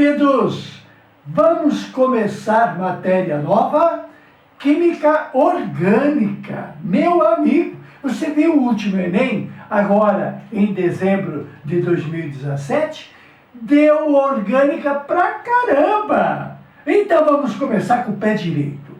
queridos, vamos começar matéria nova, Química Orgânica. Meu amigo, você viu o último Enem, agora em dezembro de 2017? Deu orgânica pra caramba! Então vamos começar com o pé direito.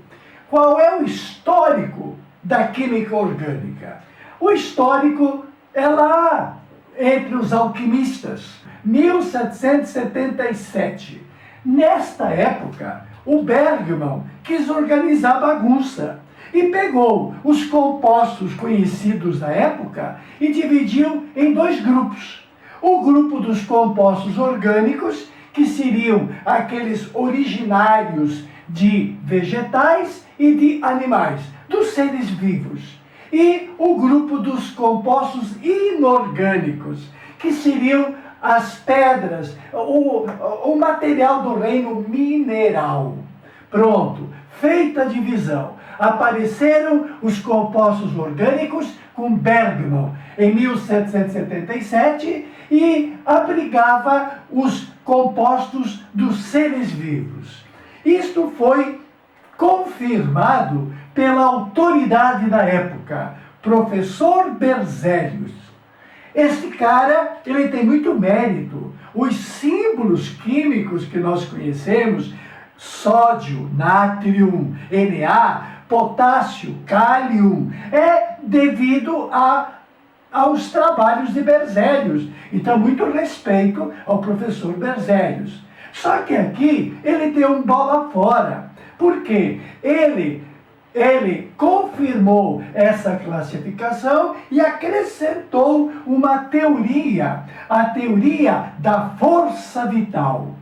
Qual é o histórico da química orgânica? O histórico é lá entre os alquimistas, 1777. Nesta época, o Bergman quis organizar a bagunça e pegou os compostos conhecidos da época e dividiu em dois grupos. O grupo dos compostos orgânicos, que seriam aqueles originários de vegetais e de animais, dos seres vivos. E o grupo dos compostos inorgânicos, que seriam as pedras, o material do reino mineral. Pronto, feita a divisão. Apareceram os compostos orgânicos com Bergman em 1777 e abrigava os compostos dos seres vivos. Isto foi confirmado pela autoridade da época, professor Berzelius. Este cara, ele tem muito mérito. Os símbolos químicos que nós conhecemos, sódio, nátrium, Na, potássio, cálium, é devido aos trabalhos de Berzelius. Então, muito respeito ao professor Berzelius. Só que aqui ele deu um bola fora, porque ele confirmou essa classificação e acrescentou uma teoria, a teoria da força vital.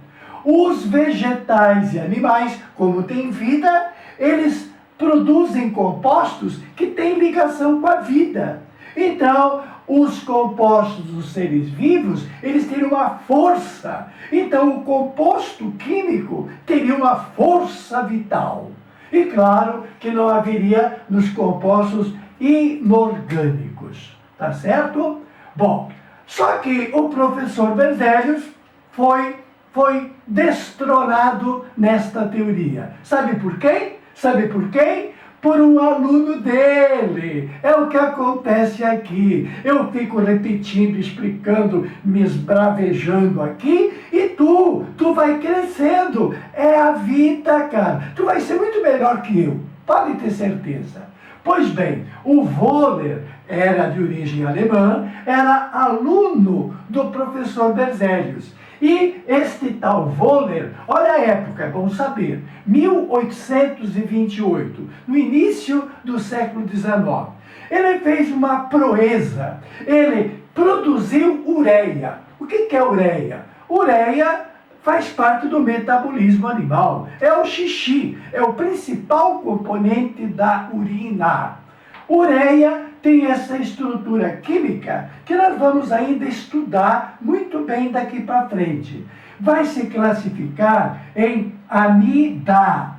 Os vegetais e animais, como têm vida, eles produzem compostos que têm ligação com a vida. Então, os compostos dos seres vivos, eles teriam uma força. Então, o composto químico teria uma força vital. E claro que não haveria nos compostos inorgânicos, tá certo? Bom, só que o professor Berzelius foi destronado nesta teoria. Sabe por quem? Sabe por quem? Por um aluno dele. É o que acontece aqui. Eu fico repetindo, explicando, me esbravejando aqui, e tu vai crescendo. É a vida, cara. Tu vai ser muito melhor que eu, pode ter certeza. Pois bem, o Wöhler era de origem alemã, era aluno do professor Berzelius. E este tal Wöhler, olha a época, é bom saber, 1828, no início do século XIX. Ele fez uma proeza, ele produziu ureia. O que é ureia? Ureia faz parte do metabolismo animal, é o xixi, é o principal componente da urina. Ureia tem essa estrutura química que nós vamos ainda estudar muito bem daqui para frente. Vai se classificar em amida.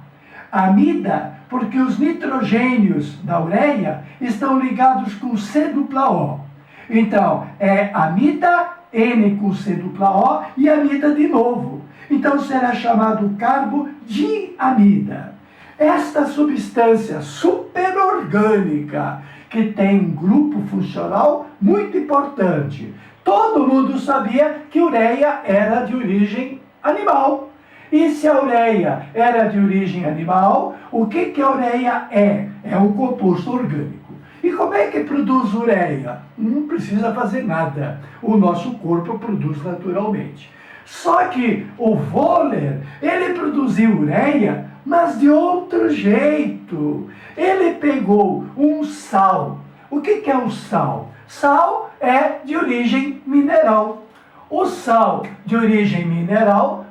Amida porque os nitrogênios da ureia estão ligados com C-O. Então, é amida, N com C-O e amida de novo. Então, será chamado carbodiamida. Esta substância superorgânica, que tem um grupo funcional muito importante. Todo mundo sabia que ureia era de origem animal. E se a ureia era de origem animal, o que a ureia é? É um composto orgânico. E como é que produz ureia? Não precisa fazer nada. O nosso corpo produz naturalmente. Só que o Wöhler, ele produziu ureia, mas de outro jeito. Ele pegou um sal. O que é um sal? Sal é de origem mineral. O sal de origem mineral,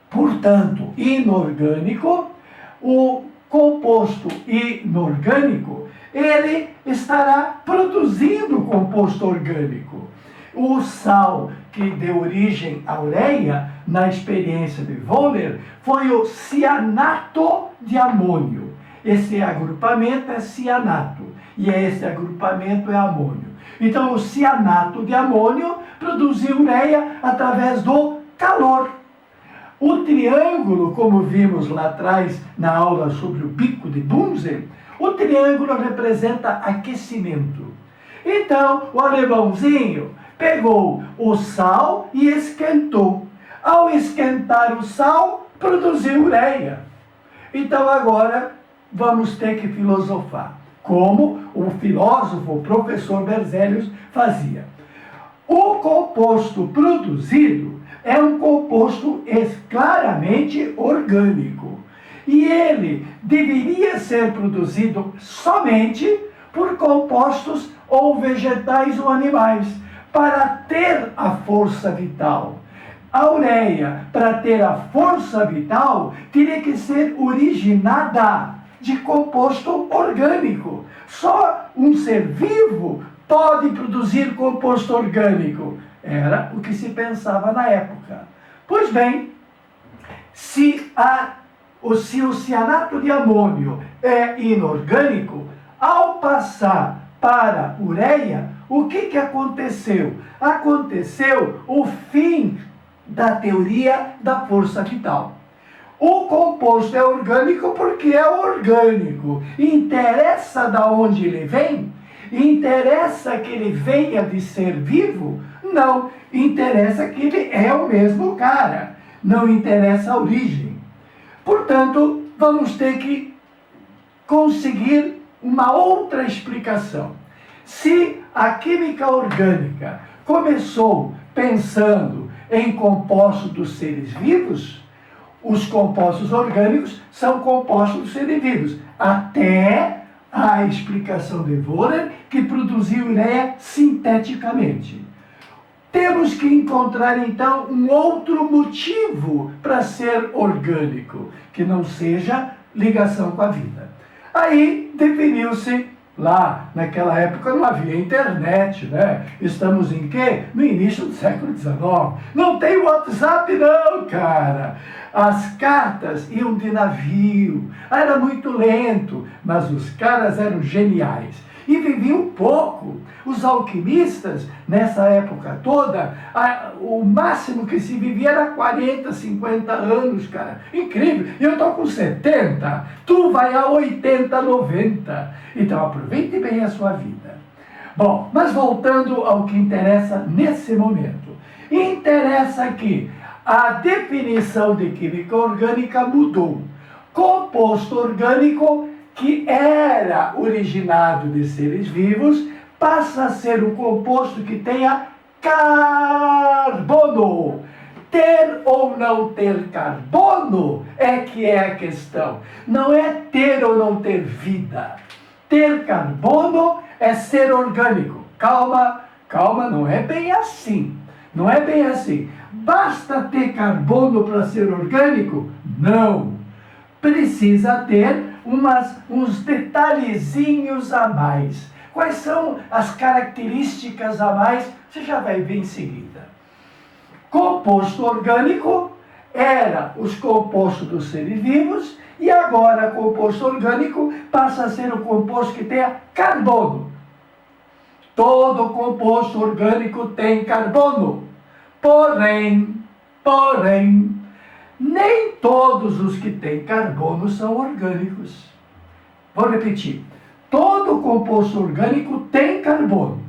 portanto, inorgânico, o composto inorgânico, ele estará produzindo composto orgânico. O sal que deu origem à ureia, na experiência de Wöhler, foi o cianato de amônio. Esse agrupamento é cianato, e esse agrupamento é amônio. Então, o cianato de amônio produziu ureia através do calor. O triângulo, como vimos lá atrás na aula sobre o bico de Bunsen, o triângulo representa aquecimento. Então, o alemãozinho pegou o sal e esquentou. Ao esquentar o sal, produziu ureia. Então, agora, vamos ter que filosofar, como o filósofo, o professor Berzelius, fazia. O composto produzido é um composto claramente orgânico. E ele deveria ser produzido somente por compostos ou vegetais ou animais, para ter a força vital. A ureia, para ter a força vital, teria que ser originada de composto orgânico. Só um ser vivo pode produzir composto orgânico. Era o que se pensava na época. Pois bem, se o cianato de amônio é inorgânico, ao passar para ureia, o que aconteceu? Aconteceu o fim da teoria da força vital. O composto é orgânico porque é orgânico. Interessa de onde ele vem? Interessa que ele venha de ser vivo? Não. Interessa que ele é o mesmo cara. Não interessa a origem. Portanto, vamos ter que conseguir uma outra explicação. Se a química orgânica começou pensando em compostos dos seres vivos, os compostos orgânicos são compostos dos seres vivos, até a explicação de Wohler, que produziu ureia sinteticamente. Temos que encontrar, então, um outro motivo para ser orgânico, que não seja ligação com a vida. Aí definiu-se, lá naquela época não havia internet, né? Estamos em quê? No início do século XIX. Não tem WhatsApp não, cara. As cartas iam de navio. Era muito lento, mas os caras eram geniais. E viviam pouco. Os alquimistas, nessa época toda, o máximo que se vivia era 40, 50 anos, cara. Incrível. E eu estou com 70. Tu vai a 80, 90. Então aproveite bem a sua vida. Bom, mas voltando ao que interessa nesse momento. Interessa que a definição de química orgânica mudou. Composto orgânico que era originado de seres vivos, passa a ser um composto que tenha carbono. Ter ou não ter carbono é que é a questão. Não é ter ou não ter vida. Ter carbono é ser orgânico. Calma, calma, não é bem assim. Não é bem assim. Basta ter carbono para ser orgânico? Não. Precisa ter uns detalhezinhos a mais. Quais são as características a mais? Você já vai ver em seguida. Composto orgânico era os compostos dos seres vivos e agora composto orgânico passa a ser o composto que tenha carbono. Todo composto orgânico tem carbono. Porém, nem todos os que têm carbono são orgânicos. Vou repetir. Todo composto orgânico tem carbono.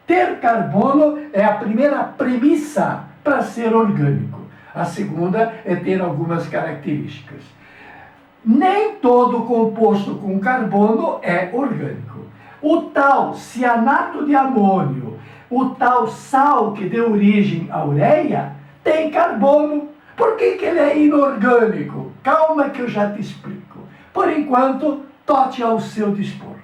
Ter carbono é a primeira premissa para ser orgânico. A segunda é ter algumas características. Nem todo composto com carbono é orgânico. O tal cianato de amônio, o tal sal que deu origem à ureia, tem carbono. Por que ele é inorgânico? Calma que eu já te explico. Por enquanto, tote ao seu dispor.